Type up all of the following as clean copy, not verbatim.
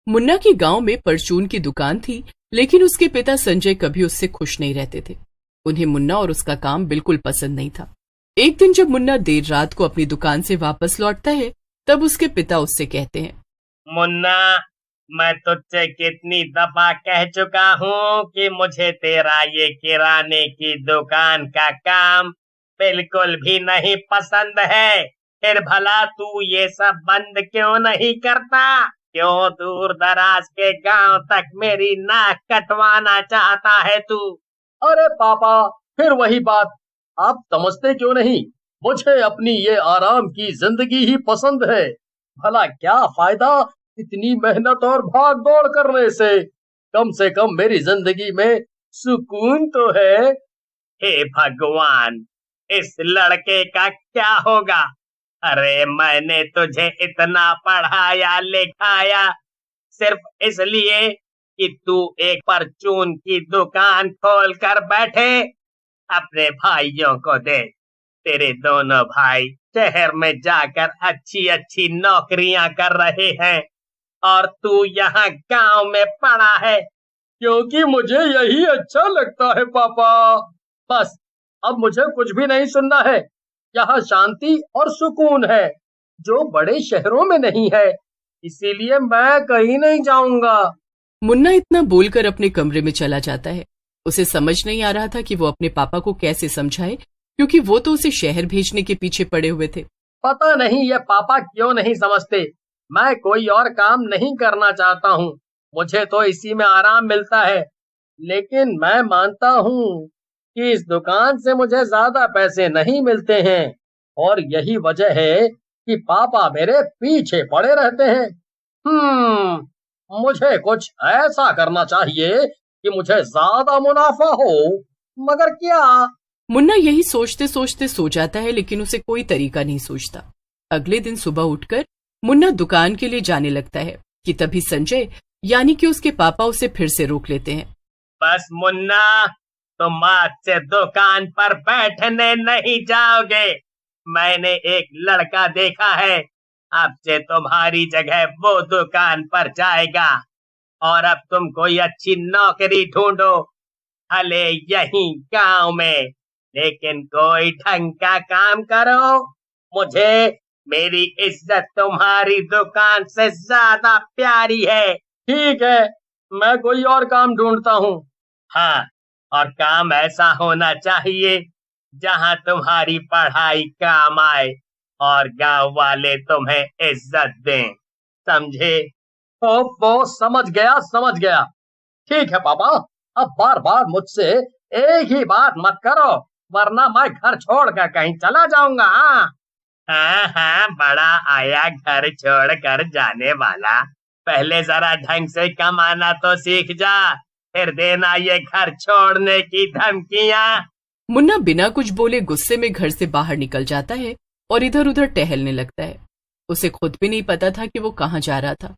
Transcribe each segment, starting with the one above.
मुन्ना के गांव में परचून की दुकान थी, लेकिन उसके पिता संजय कभी उससे खुश नहीं रहते थे। उन्हें मुन्ना और उसका काम बिल्कुल पसंद नहीं था। एक दिन जब मुन्ना देर रात को अपनी दुकान से वापस लौटता है, तब उसके पिता उससे कहते हैं, मुन्ना, मैं तुझसे कितनी दफा कह चुका हूँ कि मुझे तेरा ये किराने की दुकान का काम बिल्कुल भी नहीं पसंद है। फिर भला तू ये सब बंद क्यों नहीं करता? क्यों दूर दराज के गांव तक मेरी नाक कटवाना चाहता है तू? अरे पापा, फिर वही बात। आप समझते क्यों नहीं? मुझे अपनी ये आराम की जिंदगी ही पसंद है। भला क्या फायदा इतनी मेहनत और भाग दौड़ करने से कम मेरी जिंदगी में सुकून तो है। हे भगवान, इस लड़के का क्या होगा? अरे मैंने तुझे इतना पढ़ाया लिखाया सिर्फ इसलिए कि तू एक परचून की दुकान खोल कर बैठे। अपने भाइयों को देख, तेरे दोनों भाई शहर में जाकर अच्छी अच्छी नौकरियां कर रहे हैं और तू यहाँ गांव में पड़ा है। क्योंकि मुझे यही अच्छा लगता है पापा। बस अब मुझे कुछ भी नहीं सुनना है। यहाँ शांति और सुकून है, जो बड़े शहरों में नहीं है। इसीलिए मैं कहीं नहीं जाऊंगा। मुन्ना इतना बोलकर अपने कमरे में चला जाता है। उसे समझ नहीं आ रहा था कि वो अपने पापा को कैसे समझाए, क्योंकि वो तो उसे शहर भेजने के पीछे पड़े हुए थे। पता नहीं ये पापा क्यों नहीं समझते। मैं कोई और काम नहीं करना चाहता हूँ। मुझे तो इसी में आराम मिलता है। लेकिन मैं मानता हूँ कि इस दुकान से मुझे ज्यादा पैसे नहीं मिलते हैं, और यही वजह है कि पापा मेरे पीछे पड़े रहते हैं। मुझे कुछ ऐसा करना चाहिए कि मुझे ज्यादा मुनाफा हो, मगर क्या? मुन्ना यही सोचते सोचते सो जाता है, लेकिन उसे कोई तरीका नहीं सूझता। अगले दिन सुबह उठकर मुन्ना दुकान के लिए जाने लगता है कि तभी संजय यानी कि उसके पापा उसे फिर से रोक लेते हैं। बस मुन्ना, तुम आज से दुकान पर बैठने नहीं जाओगे। मैंने एक लड़का देखा है, अब से तुम्हारी जगह वो दुकान पर जाएगा। और अब तुम कोई अच्छी नौकरी ढूंढो, भले यहीं गांव में, लेकिन कोई ढंग का काम करो। मुझे मेरी इज्जत तुम्हारी दुकान से ज्यादा प्यारी है। ठीक है, मैं कोई और काम ढूंढता हूँ। हाँ, और काम ऐसा होना चाहिए जहाँ तुम्हारी पढ़ाई काम आए और गांव वाले तुम्हें इज्जत दें, समझे? वो समझ गया। ठीक है पापा, अब बार बार मुझसे एक ही बात मत करो, वरना मैं घर छोड़कर कहीं चला जाऊंगा। हाँ, बड़ा आया घर छोड़ कर जाने वाला। पहले जरा ढंग से कमाना तो सीख जा, फिर देना ये घर छोड़ने की धमकियां। मुन्ना बिना कुछ बोले गुस्से में घर से बाहर निकल जाता है और इधर उधर टहलने लगता है। उसे खुद भी नहीं पता था कि वो कहाँ जा रहा था,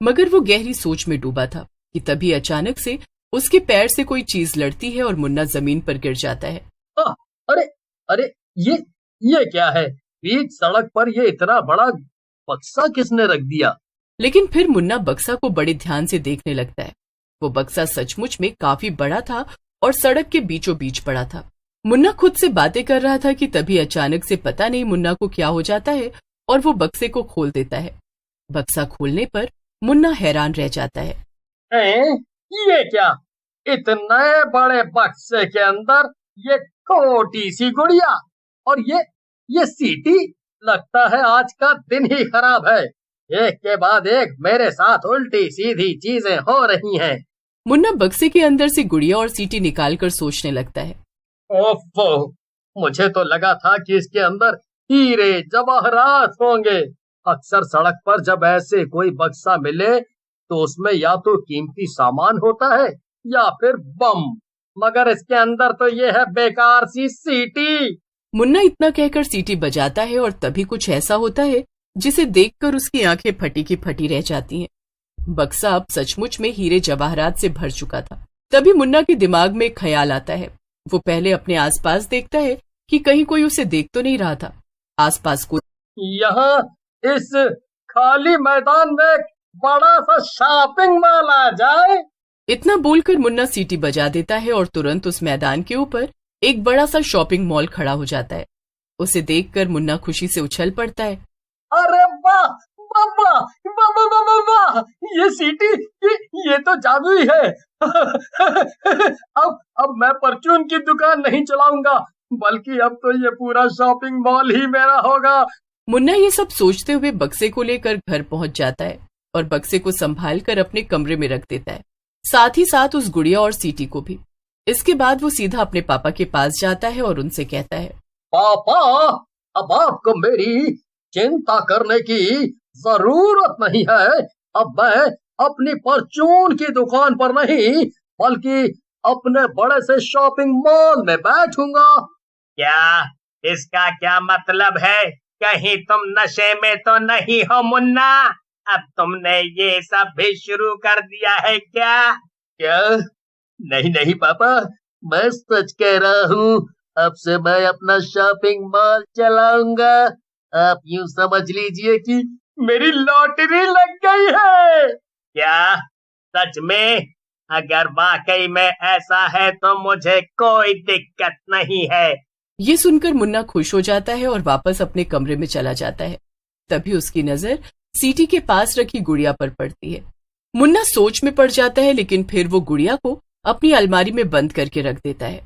मगर वो गहरी सोच में डूबा था कि तभी अचानक से उसके पैर से कोई चीज लड़ती है और मुन्ना जमीन पर गिर जाता है। अरे ये क्या है? बीच सड़क पर ये इतना बड़ा बक्सा किसने रख दिया? लेकिन फिर मुन्ना बक्सा को बड़े ध्यान से देखने लगता है। वो बक्सा सचमुच में काफी बड़ा था और सड़क के बीचों बीच पड़ा था। मुन्ना खुद से बातें कर रहा था कि तभी अचानक से पता नहीं मुन्ना को क्या हो जाता है और वो बक्से को खोल देता है। बक्सा खोलने पर मुन्ना हैरान रह जाता है। ये क्या? इतने बड़े बक्से के अंदर ये छोटी सी गुड़िया, और ये सीटी। लगता है आज का दिन ही खराब है। एक के बाद एक मेरे साथ उल्टी सीधी चीजें हो रही हैं। मुन्ना बक्से के अंदर से गुड़िया और सीटी निकालकर सोचने लगता है। ओफो, मुझे तो लगा था कि इसके अंदर हीरे जवाहरात होंगे। अक्सर सड़क पर जब ऐसे कोई बक्सा मिले तो उसमें या तो कीमती सामान होता है या फिर बम, मगर इसके अंदर तो ये है बेकार सी सीटी। मुन्ना इतना कहकर सीटी बजाता है और तभी कुछ ऐसा होता है जिसे देखकर उसकी आंखें फटी की फटी रह जाती हैं। बक्सा अब सचमुच में हीरे जवाहरात से भर चुका था। तभी मुन्ना के दिमाग में एक ख्याल आता है। वो पहले अपने आसपास देखता है कि कहीं कोई उसे देख तो नहीं रहा था। आसपास कोई यहाँ इस खाली मैदान में बड़ा सा शॉपिंग मॉल आ जाए। इतना बोलकर मुन्ना सीटी बजा देता है और तुरंत उस मैदान के ऊपर एक बड़ा सा शॉपिंग मॉल खड़ा हो जाता है। उसे देखकर मुन्ना खुशी से उछल पड़ता है। अरे वाह वाह वाह वाह वाह वाह वाह वाह, ये सीटी, ये तो जादुई है। अब मैं परचून की दुकान नहीं चलाऊंगा, बल्कि अब तो ये पूरा शॉपिंग मॉल ही मेरा होगा। मुन्ना ये सब सोचते हुए बक्से को लेकर घर पहुंच जाता है और बक्से को संभाल कर अपने कमरे में रख देता है, साथ ही साथ उस गुड़िया और सीटी को भी। इसके बाद वो सीधा अपने पापा के पास जाता है और उनसे कहता है, पापा, अब आपको मेरी चिंता करने की जरूरत नहीं है। अब मैं अपनी परचून की दुकान पर नहीं, बल्कि अपने बड़े से शॉपिंग मॉल में बैठूंगा। क्या इसका क्या मतलब है? कहीं तुम नशे में तो नहीं हो मुन्ना? अब तुमने ये सब भी शुरू कर दिया है क्या? क्या? नहीं नहीं पापा, मैं सच कह रहा हूँ। अब से मैं अपना शॉपिंग मॉल चलाऊंगा। आप यूं समझ लीजिए कि मेरी लॉटरी लग गई है। क्या सच में? अगर वाकई में ऐसा है तो मुझे कोई दिक्कत नहीं है। ये सुनकर मुन्ना खुश हो जाता है और वापस अपने कमरे में चला जाता है। तभी उसकी नजर सीटी के पास रखी गुड़िया पर पड़ती है। मुन्ना सोच में पड़ जाता है, लेकिन फिर वो गुड़िया को अपनी अलमारी में बंद करके रख देता है।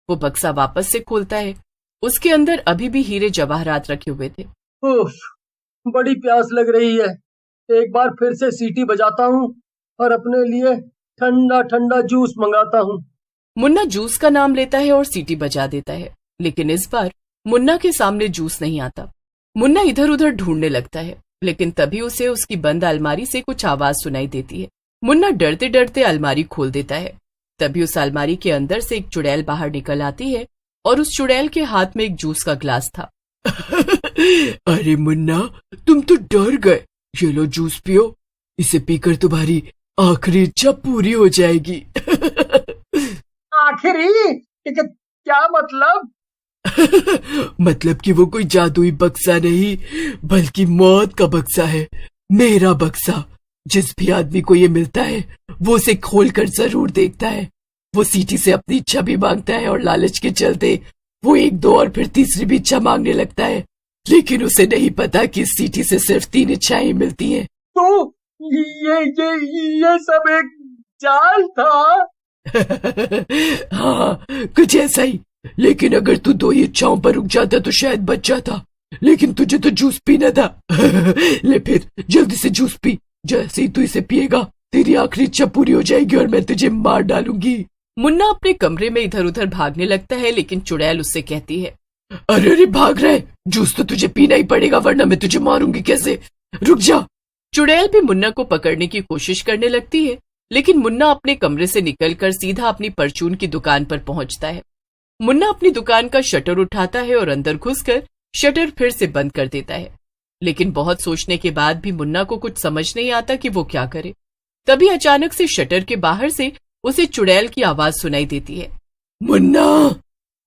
वो बक्सा वापस से खोलता है। उसके अंदर अभी भी हीरे जवाहरात रखे हुए थे। उफ, बड़ी प्यास लग रही है। एक बार फिर से सीटी बजाता हूँ और अपने लिए ठंडा ठंडा जूस मंगाता हूँ। मुन्ना जूस का नाम लेता है और सीटी बजा देता है, लेकिन इस बार मुन्ना के सामने जूस नहीं आता। मुन्ना इधर उधर ढूंढने लगता है, लेकिन तभी उसे उसकी बंद अलमारी से कुछ आवाज सुनाई देती है। मुन्ना डरते डरते अलमारी खोल देता है। तभी उस अलमारी के अंदर से एक चुड़ैल बाहर निकल आती है और उस चुड़ैल के हाथ में एक जूस का ग्लास था। अरे मुन्ना, तुम तो डर गए। ये लो जूस पियो, इसे पीकर तुम्हारी आखिरी इच्छा पूरी हो जाएगी। आखिरी? क्या मतलब? मतलब कि वो कोई जादुई बक्सा नहीं, बल्कि मौत का बक्सा है। मेरा बक्सा। जिस भी आदमी को ये मिलता है वो उसे खोलकर जरूर देखता है। वो सीटी से अपनी इच्छा भी मांगता है और लालच के चलते वो एक दो और फिर तीसरी भी इच्छा मांगने लगता है, लेकिन उसे नहीं पता कि इस सीटी से सिर्फ 3 इच्छाएं मिलती हैं। तो ये सब एक जाल था? हाँ, कुछ ऐसा ही। लेकिन अगर तू 2 ही इच्छाओं पर रुक जाता तो शायद बच जाता, लेकिन तुझे तो जूस पीना था। ले फिर जल्दी से जूस पी। जैसे ही तू इसे पिएगा तेरी आखिरी इच्छा पूरी हो जाएगी और मैं तुझे मार डालूंगी। मुन्ना अपने कमरे में इधर उधर भागने लगता है, लेकिन चुड़ैल उससे कहती है, अरे अरे भाग रहे, जूस तो तुझे पीना ही पड़ेगा वरना मैं तुझे मारूंगी कैसे। रुक जा। चुड़ैल भी मुन्ना को पकड़ने की कोशिश करने लगती है, लेकिन मुन्ना अपने कमरे से निकलकर सीधा अपनी परचून की दुकान पर पहुंचता है। मुन्ना अपनी दुकान का शटर उठाता है और अंदर घुसकर शटर फिर से बंद कर देता है, लेकिन बहुत सोचने के बाद भी मुन्ना को कुछ समझ नहीं आता कि वो क्या करे। तभी अचानक से शटर के बाहर से उसे चुड़ैल की आवाज सुनाई देती है। मुन्ना,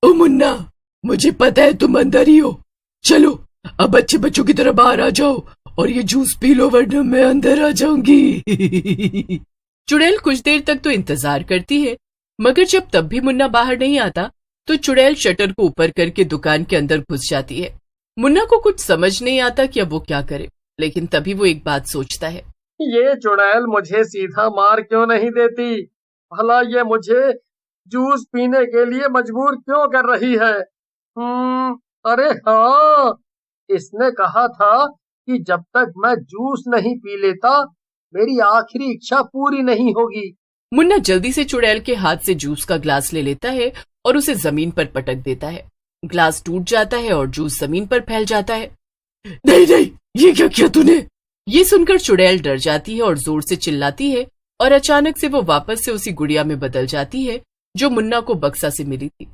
ओ मुन्ना, मुझे पता है तुम अंदर ही हो। चलो अब अच्छे बच्चों की तरह बाहर आ जाओ और ये जूस पी लो वरना मैं अंदर आ जाऊंगी। चुड़ैल कुछ देर तक तो इंतजार करती है, मगर जब तब भी मुन्ना बाहर नहीं आता तो चुड़ैल शटर को ऊपर करके दुकान के अंदर घुस जाती है। मुन्ना को कुछ समझ नहीं आता कि अब वो क्या करे, लेकिन तभी वो एक बात सोचता है। ये चुड़ैल मुझे सीधा मार क्यों नहीं देती? भला ये मुझे जूस पीने के लिए मजबूर क्यों कर रही है? अरे हाँ, इसने कहा था कि जब तक मैं जूस नहीं पी लेता मेरी आखिरी इच्छा पूरी नहीं होगी। मुन्ना जल्दी से चुड़ैल के हाथ से जूस का ग्लास ले लेता है और उसे जमीन पर पटक देता है। ग्लास टूट जाता है और जूस जमीन पर फैल जाता है। नहीं नहीं, ये क्या किया तूने? ये सुनकर चुड़ैल डर जाती है और जोर से चिल्लाती है और अचानक से वो वापस से उसी गुड़िया में बदल जाती है जो मुन्ना को बक्सा से मिली थी।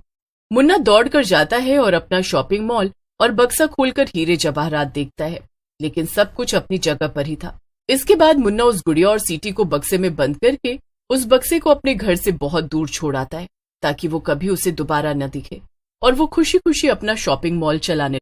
मुन्ना दौड़कर जाता है और अपना शॉपिंग मॉल और बक्सा खोलकर हीरे जवाहरात देखता है, लेकिन सब कुछ अपनी जगह पर ही था। इसके बाद मुन्ना उस गुड़िया और सीटी को बक्से में बंद करके उस बक्से को अपने घर से बहुत दूर छोड़ आता है, ताकि वो कभी उसे दोबारा न दिखे और वो खुशी खुशी अपना शॉपिंग मॉल चलाने